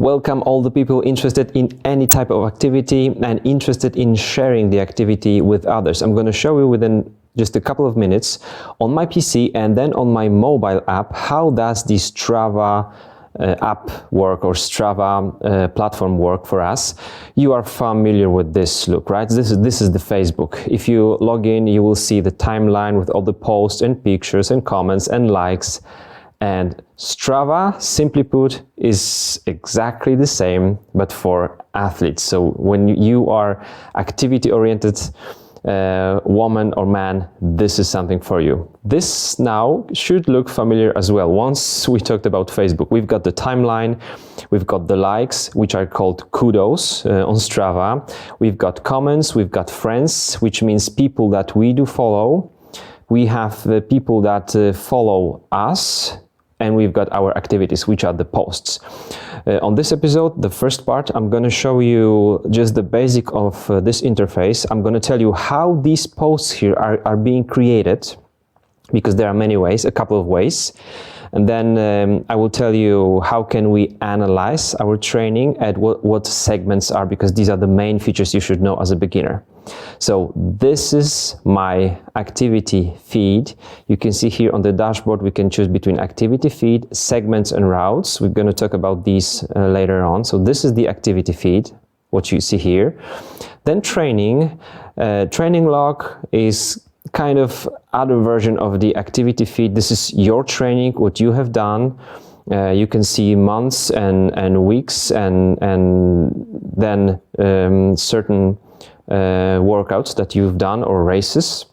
Welcome all the people interested in any type of activity and interested in sharing the activity with others. I'm going to show you within just a couple of minutes on my PC and then on my mobile app how does the Strava app work or Strava platform work for us. You are familiar with this look, right? This is the Facebook. If you log in, you will see the timeline with all the posts and pictures and comments and likes. And Strava, simply put, is exactly the same, but for athletes. So when you are activity-oriented woman or man, this is something for you. This now should look familiar as well. Once we talked about Facebook, we've got the timeline, we've got the likes, which are called kudos on Strava. We've got comments, we've got friends, which means people that we do follow. We have the people that follow us. And we've got our activities, which are the posts. On this episode, the first part, I'm going to show you just the basic of this interface. I'm going to tell you how these posts here are being created, because there are many ways, a couple of ways. And then I will tell you how can we analyze our training and what segments are, because these are the main features you should know as a beginner. So this is my activity feed. You can see here on the dashboard, we can choose between activity feed, segments and routes. We're going to talk about these later on. So this is the activity feed, what you see here. Then training. Training log is kind of other version of the activity feed. This is your training, what you have done. You can see months and weeks and then certain workouts that you've done or races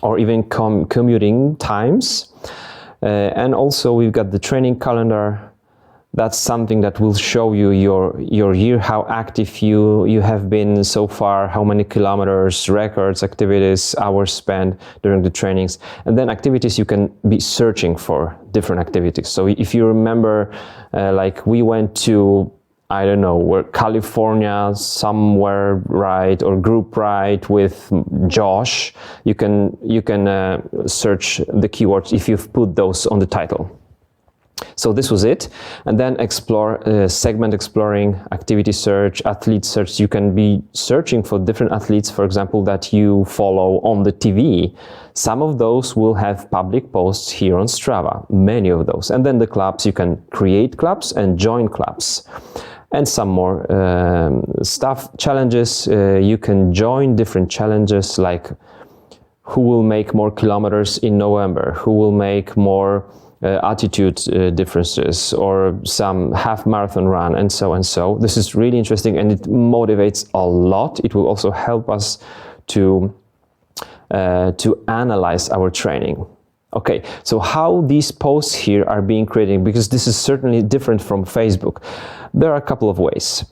or even commuting times. And also we've got the training calendar. That's something that will show you your year, how active you have been so far, how many kilometers, records, activities, hours spent during the trainings. And then activities, you can be searching for different activities. So if you remember, like we went to, I don't know, where California, somewhere ride or group ride with Josh, you can search the keywords if you've put those on the title. So this was it. And then explore, segment exploring, activity search, athlete search. You can be searching for different athletes, for example, that you follow on the TV. Some of those will have public posts here on Strava, many of those. And then the clubs, you can create clubs and join clubs. And some more stuff, challenges. You can join different challenges, like who will make more kilometers in November, who will make more attitude differences, or some half marathon run, and so and so. This is really interesting and it motivates a lot. It will also help us to analyze our training. Okay, so how these posts here are being created, because this is certainly different from Facebook. There are a couple of ways.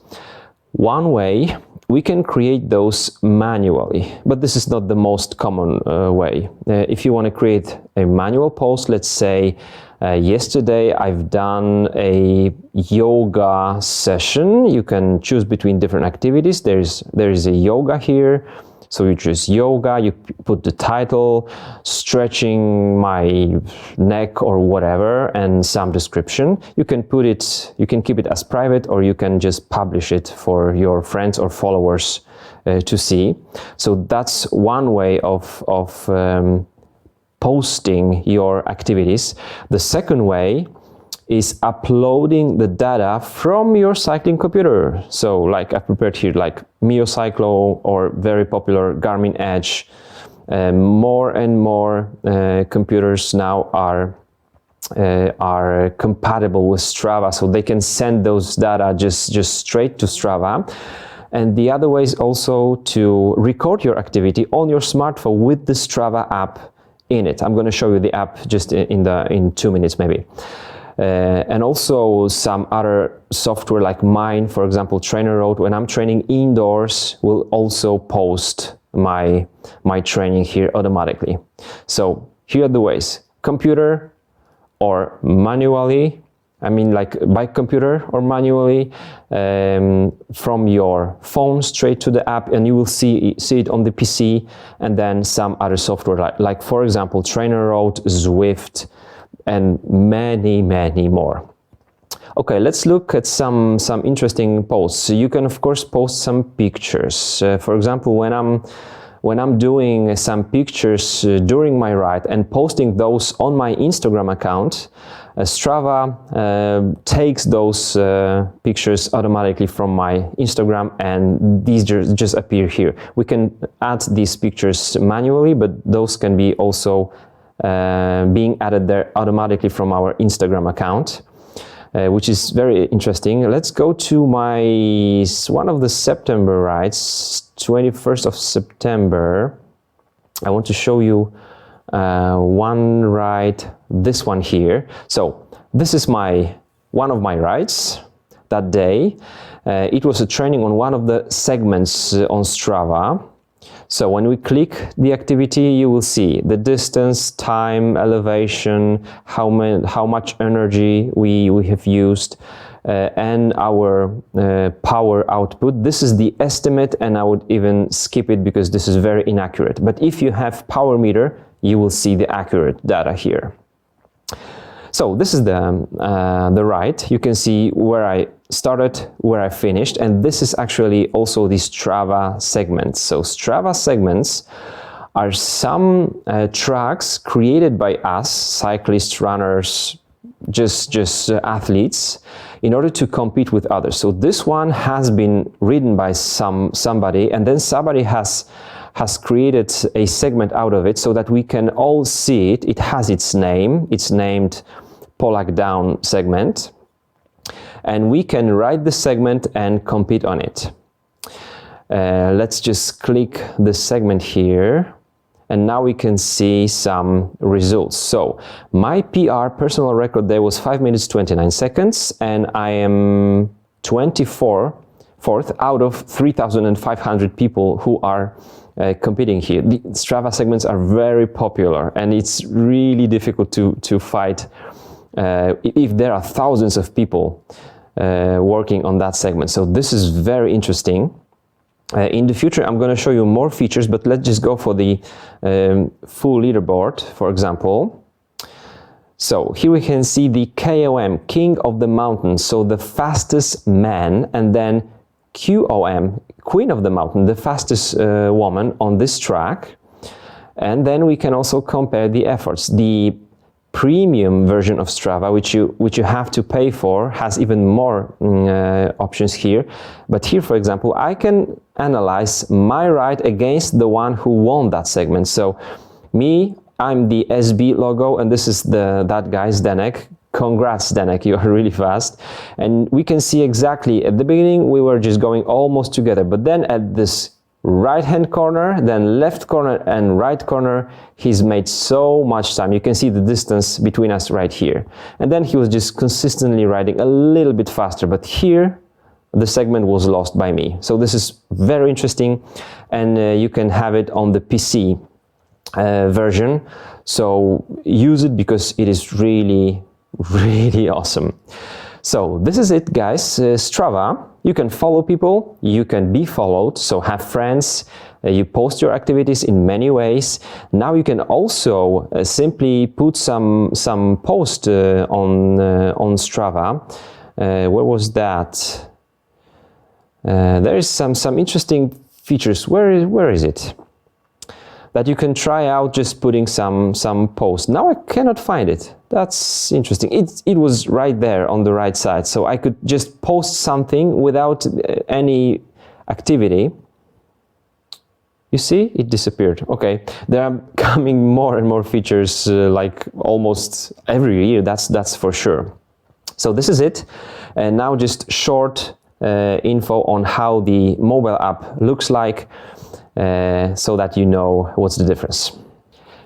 One way, we can create those manually, but this is not the most common way. If you want to create a manual post, let's say yesterday I've done a yoga session. You can choose between different activities. There is a yoga here. So you choose yoga, you put the title, stretching my neck or whatever, and some description. You can keep it as private, or you can just publish it for your friends or followers to see. So that's one way of posting your activities. The second way is uploading the data from your cycling computer. So like I've prepared here, like MioCyclo or very popular Garmin Edge. More and more computers now are compatible with Strava, so they can send those data just straight to Strava. And the other way is also to record your activity on your smartphone with the Strava app in it. I'm going to show you the app just in 2 minutes maybe. And also some other software like mine, for example, Trainer Road, when I'm training indoors, will also post my training here automatically. So here are the ways: computer or manually, I mean like by computer or manually, from your phone straight to the app, and you will see it on the PC, and then some other software like for example, Trainer Road, Zwift, and many more. Okay, let's look at some interesting posts. You can of course post some pictures. For example, when I'm doing some pictures during my ride and posting those on my Instagram account, Strava takes those pictures automatically from my Instagram, and these just appear here. We can add these pictures manually, but those can be also being added there automatically from our Instagram account, which is very interesting. Let's go to one of the September rides, 21st of September. I want to show you one ride, this one here. So this is one of my rides that day. It was a training on one of the segments on Strava. So when we click the activity, you will see the distance, time, elevation, how much energy we have used, and our power output. This is the estimate, and I would even skip it because this is very inaccurate. But if you have power meter, you will see the accurate data here. So this is the ride. You can see where I started, where I finished, and this is actually also the Strava segments. So Strava segments are some tracks created by us, cyclists, runners, just athletes, in order to compete with others. So this one has been ridden by somebody, and then somebody has created a segment out of it so that we can all see it. It has its name. It's named Polak Down segment, and we can ride the segment and compete on it. Let's just click the segment here, and now we can see some results. So my PR personal record there was 5 minutes 29 seconds, and I am 24th out of 3,500 people who are competing here. The Strava segments are very popular, and it's really difficult to fight if there are thousands of people working on that segment. So this is very interesting. In the future, I'm going to show you more features, but let's just go for the full leaderboard, for example. So here we can see the KOM, King of the Mountain, so the fastest man, and then QOM, Queen of the Mountain, the fastest woman on this track. And then we can also compare the efforts. The premium version of Strava, which you have to pay for, has even more options here. But here, for example, I can analyze my ride against the one who won that segment. So me, I'm the SB logo, and this is that guy, Zdenek. Congrats, Zdenek, you are really fast. And we can see exactly at the beginning we were just going almost together, but then at this right hand corner, then left corner and right corner, he's made so much time. You can see the distance between us right here. And then he was just consistently riding a little bit faster, but here the segment was lost by me. So this is very interesting, and you can have it on the PC version. So use it because it is really awesome. So this is it, guys. Strava, you can follow people, you can be followed, so have friends, you post your activities in many ways. Now you can also simply put some post on Strava. Where was that? There is some interesting features. Where is it? That you can try out just putting some posts. Now I cannot find it. That's interesting. It was right there on the right side, so I could just post something without any activity. You see, it disappeared. Okay, there are coming more and more features, like almost every year. That's for sure. So this is it, and now just short info on how the mobile app looks like. So that you know what's the difference.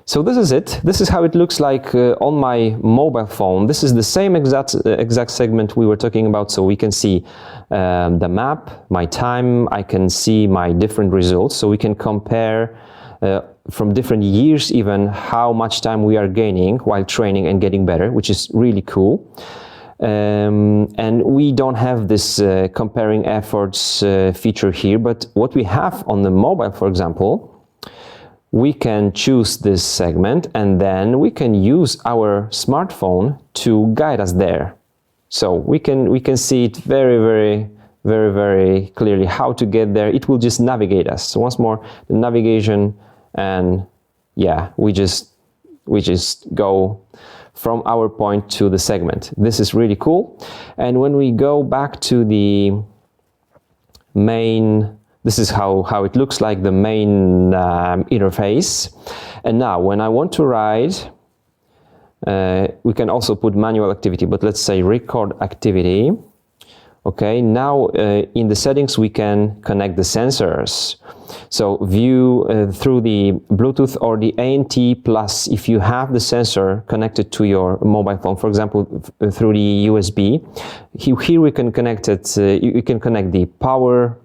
So this is it. This is how it looks like on my mobile phone. This is the same exact segment we were talking about. So we can see the map, my time. I can see my different results. So we can compare from different years even how much time we are gaining while training and getting better, which is really cool. And we don't have this comparing efforts feature here, but what we have on the mobile, for example, we can choose this segment, and then we can use our smartphone to guide us there. So we can see it very clearly how to get there. It will just navigate us. So once more, the navigation, and yeah, we just go from our point to the segment. This is really cool. And when we go back to the main, this is how it looks like, the main interface. And now when I want to ride, we can also put manual activity, but let's say record activity. Okay, now in the settings we can connect the sensors. So view through the Bluetooth or the ANT plus, if you have the sensor connected to your mobile phone, for example, through the USB. Here we can connect it, you can connect the power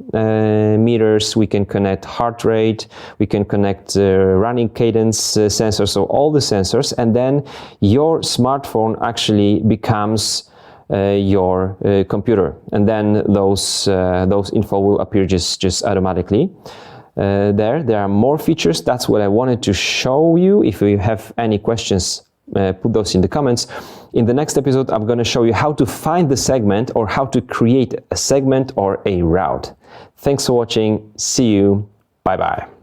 meters, we can connect heart rate, we can connect running cadence sensors, so all the sensors, and then your smartphone actually becomes your computer, and then those info will appear just automatically. There are more features. That's what I wanted to show you. If you have any questions, put those in the comments. In the next episode, I'm going to show you how to find the segment, or how to create a segment or a route. Thanks for watching. See you. Bye bye.